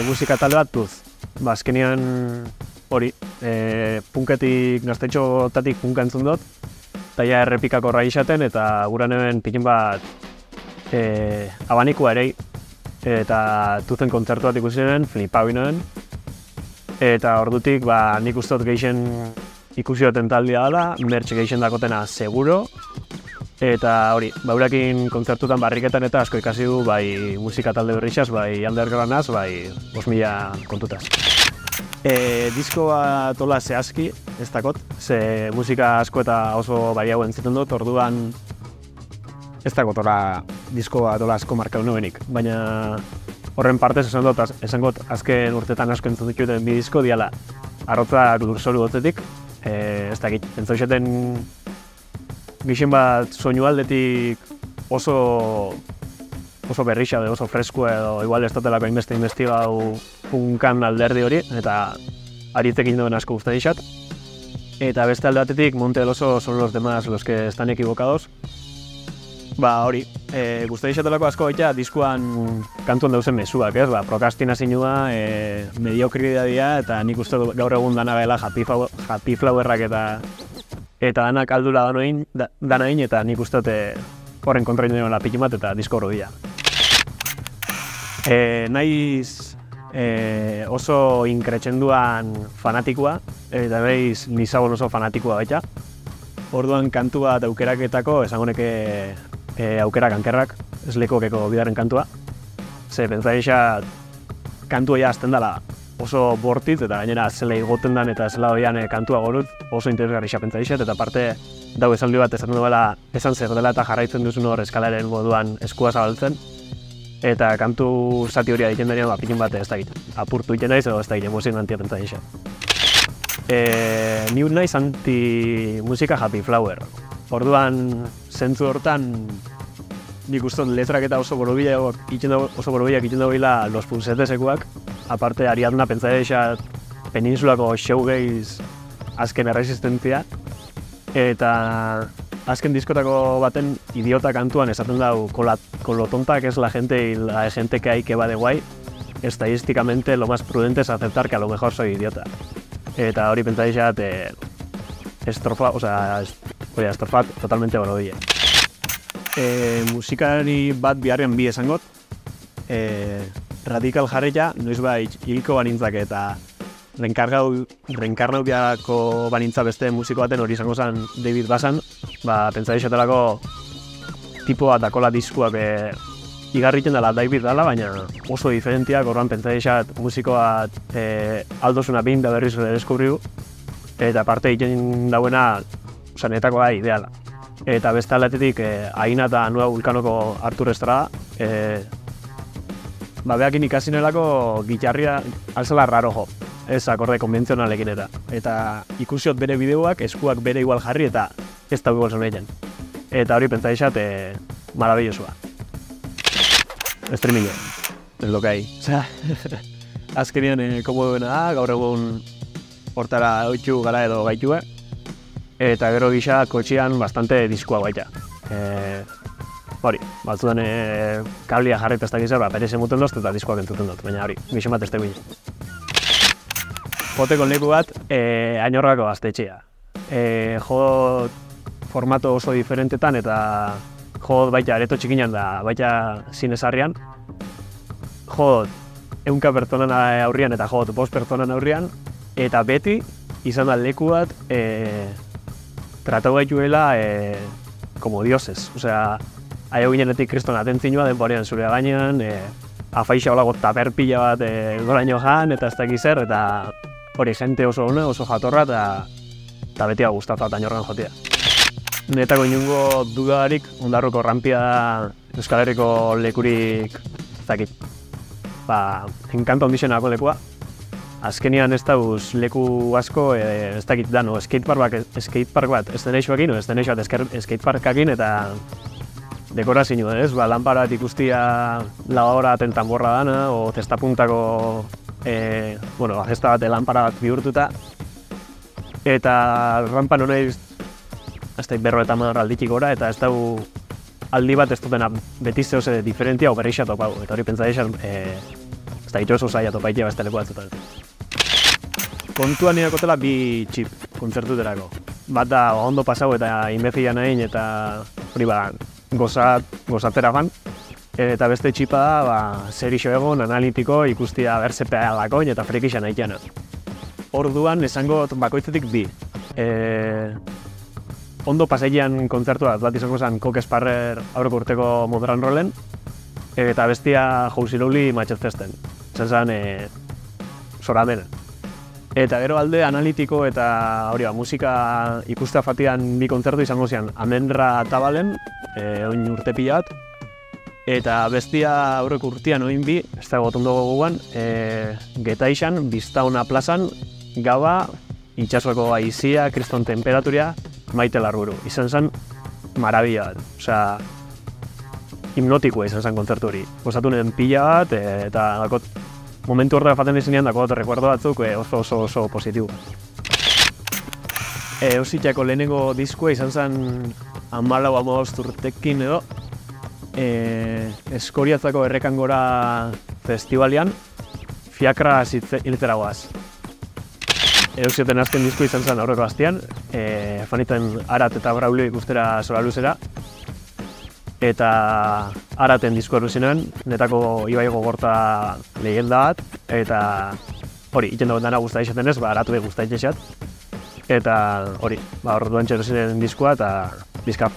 musika talde bat duz. Azkenean hori, punketik, gaztetxotatik punka entzun dut, eta ja errepikako rai izaten, eta guran hemen pikin bat abanikoa ere, eta tuzen kontzertu bat ikusi nuen, flipau inoen, eta ordutik nik uste dut gehien ikusi duten taldea dela, mertxe gehien dakotena seguro, eta hori, urakin kontzertutan barriketan eta asko ikasi du bai musika talde berrixaz, bai undergroundaz, bai 5.000 kontutaz. Diskoa tola zehazki, ez dakot, ze musika asko eta oso bai hau entzuten dut, orduan ez dakot diskoa tola asko markau nuenik, baina horren partez esan dut azken urtetan asko entzun dituten bi disko diala Arrotzak Lurzoru gotzetik, ez dakit, entzauxeten gixen bat soinu aldetik oso berrixa, oso freskua edo igual ez datelako inbeste investigau punkan alderdi hori, eta aritekin duen asko guztai izat. Eta beste alde batetik, Monte del Oso son los demás los que están equivocados. Hori, guztai izatelako asko baita diskuan kantuan dauzen mezuak, ez? Prokastinazioa, mediokridadia, eta nik uste gaur egun dana gaela happy flowerrak eta danak aldura danain, eta nik uste horren kontrain duen pikin bat eta disko horro dira. Naiz oso inkretxenduan fanatikoa, eta behiz nizagon oso fanatikoa baita. Orduan kantu bat aukeraketako, esango neke aukerak ankerrak, ez lekokeko bidarren kantua. Ze pentsaixa kantua ja azten dela oso bortitz, eta gainera zela igoten dan eta zela hoian kantua gorut oso interesgarri pentsaixet, eta parte dau esaldi bat esan duela esan zer dela eta jarraitzen duzun hor eskalaren moduan eskua zabaltzen, eta kantu zati hori aditzen denean pikin bat ez dakit, apurtu iten naiz edo ez dakit emozionantia pentsaixet. Ni naiz anti-musika happy flower. Orduan, zentzu hortan, nik uste letrak eta oso borobilak egiten dagoela Los Punsetesekuak, aparte Ariadna pentsaixet peninsulako showgaze azken erresistentzia, eta azken diskotako baten idiota kantuan esaten dau con lo tonta que es la gente y la gente que hay que va de guay, estadísticamente lo más prudente es aceptar que a lo mejor soy idiota. Eta hori pentsaixet estrofa totalmente borodile. Musikari bat biharren bi esangot, Radical jarreia, noiz hilko banintzak eta reenkarnau biharako banintza beste musiko baten hori izango zen David Bassan, pentsaixetelako tipo bat dakola diskuak igarriten dela David dela, baina oso diferentiak, horren pentsaixet musiko bat aldosuna behin da berriz deskubriu, eta parte egiten dauena netako gai ideala. Eta beste aldetik Aina eta Nua Vulkanoko Artur Estrada, behakin ikasi nelako gitarria alzela raro jo, ez akorde konbentzionalekin eta ikusiot bere bideoak, eskuak bere igual jarri eta ez da igual zoneiten. Eta hori pentsaixat marabillosua. Streamingen, ez lokai. Azkenean komo duena da, gaur egun hortara oitxu gara edo gaitue, eta gero gisa kotxean bastante diskua baita. Hori, batzudan kablia jarri ez dakiz perez emuten dozt eta diskoak entzuten dut, baina hori, gixen bat ez teguin. Joteko leku bat, Añorrako gaztetxea. Jo formato oso diferentetan eta jo baita areto txikinan da baita zinezarrian. Jo 100 pertsonan aurrian eta jo 5 pertsonan aurrian, eta beti izan da leku bat tratau gaituela como dioses. Osea, aio ginenetik kriston atentzioa denborean zure gainean, afaixa holago taper pila bat goraino jan, eta ez dakiz zer, eta hori jente oso ona, oso jatorra, eta beti gustatu eta Añorran jotea. Netako inungo dudarik, Ondarruko rampia da Euskal Herriko lekurik, ez dakit, enkanta ondixenako lekua. Azkenian ez dauz leku asko, ez dakit dano, skatepark bat ez deneixoakin, ez deneixo bat skateparkakin, eta dekorazio, ez? Lanpara bat ikustia lavadora baten tanborra dana, o zestapuntako zesta bat lanpara bat bihurtuta. Eta rampan honeiz, ez da 50 alditik gora, eta ez dago aldi bat ez dutena beti zehose diferentia o berreixat opau. Eta hori pentsa deixan Ez da, oso zaila topaitea beste leku batzutan. Kontuan nirakotela bi txip kontzertuterako. Bat da, ondo pasau eta inbezia nahin eta hori gozatera fan. Eta beste txipa da, zer iso egon, analitiko, ikustia berzepea lakoin eta frekixan nahikiana. Orduan, esango bakoitzetik bi. Ondo pasailean kontzertua bat izango zen Coke Sparrer aurreko urteko Modern Rollen, eta bestia Housey Lowly Manchesterten. Zan zen, zoramen. Eta gero alde analitiko eta hori musika ikustea fatian bi kontzertu izango zian Amenra Tabalen, oin urte pila bat, eta bestia aurreko urtean oin bi, ez da gotondo gogoan, Getaixan, Biztauna plazan, gaba, itxasueko aizia, kriston temperaturia, maite larburu. Izan zen marabila bat, osea, hipnotikoa izan zen kontzertu hori. Gozatu nien pila bat, eta momentu horrela faten izinean dakot rekuerdo batzuk oso positibo. Eusitxako lehenengo diskua izan zen 14-15 urtekin edo, Eskoriatzako Errekangora festivalian fiakra hiltzera goaz. Eusieten azken disko izan zen aurreko astean, faniten Arat eta Braulio ikustera Sola Luzera, eta Araten disko eruzinen, netako Ibai Gogorta lehenda bat, eta hori, iten dagoen dana guztai izaten ez, Aratu guztai itxexat, eta hori, orduan txeruzinen diskoa eta bizkap.